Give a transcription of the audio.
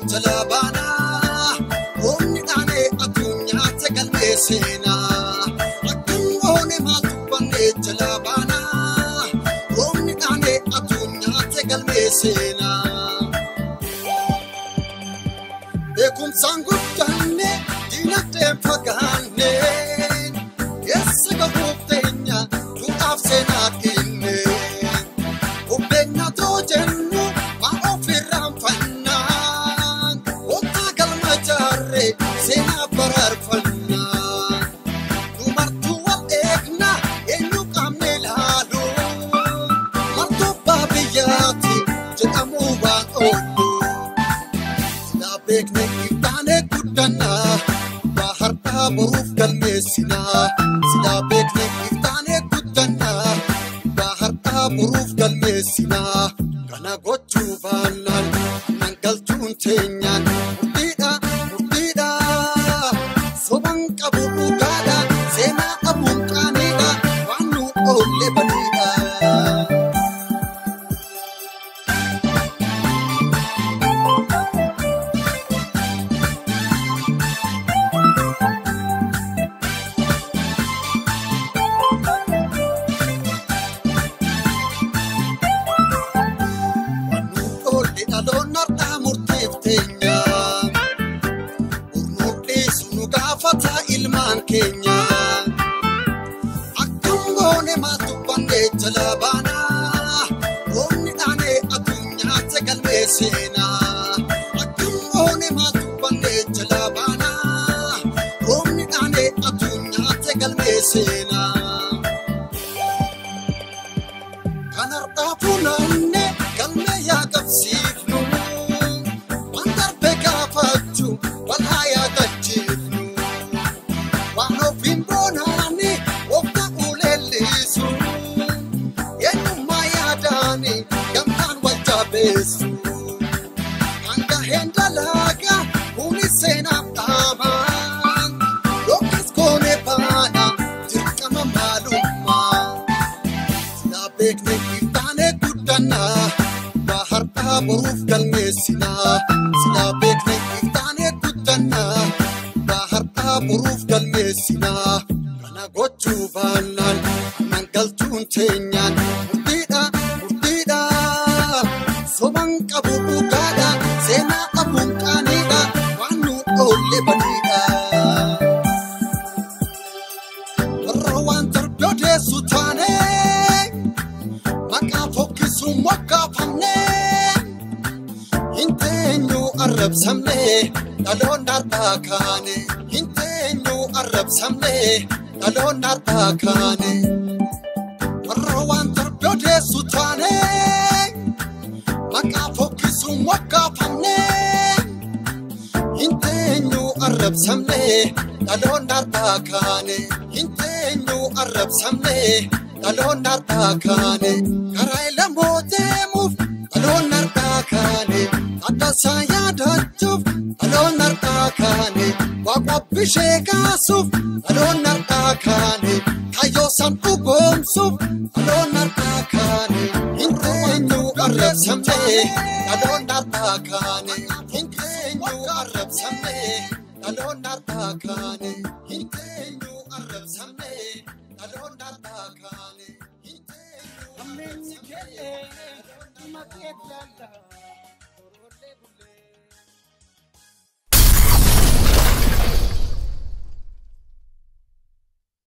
jalabana Omni ane adunya tegal mesena Akun one matu bane jalabana Omni ane adunya tegal mesena Ekum sangut kanne dinate pagane Yes ga hoptenya tu afsena kinne Obenya to jennu ma ofiram fanna Otta galma jarre sena barar fanna Tu martu wal ekna enu kamne lalu Martu babiyati jetamu wa olu Sina bekne kitane kudana Bahar buruf kalmesina Sina bekne kitane kudana Bahar buruf kalmesina Kana gochu banan nangal tuntenyan Murdida Sobang kabu ugada Sena abun kanida Wanu ole banida Kenya Akungone matupande jalabana Omni ane adunya tegal mesena Akungone matupande jalabana Omni ane adunya tegal mesena Kanarta punanne kalme ya gabsifnu Mandar beka fatu walhaya gajifnu Wano pimbonani wokta ulelisu Yenu mayadani gamtan wajabesu Anga hendalaga unisena taman Lokas kone pana jirkama maluma Sina bekne kitane kudana Bahar buruf kalmesina Sina bekne kitane kudana Bahar buruf kalmesina Kana gochu banan nangal tuntenyan Murdida Sobang kabu ugada Sena abun kanida Wanu ole banida Rawan terbyode sutane Maka fokisu waka pamne Hintenyu arab samne Dalon nartakane Hintenyu arab samne Dalon nartakane Rawan terbyode sutane Maka fokisu waka pamne Hintenyu arab samne Dalon nartakane Hintenyu arab samne Dalon nartakane Karay lamote muf Dalon nartakane Adda sayadachuf Dalon nartakane Waqwab bishekasuf Dalon nartakane Kayo san ugomsuf Dalon nartakane Hintenyu arab samne Dalon nartakane Hintenyu arab samne Dalon nartakane Hintenyu arab samne Dalon nartakane Hintenyu arab samne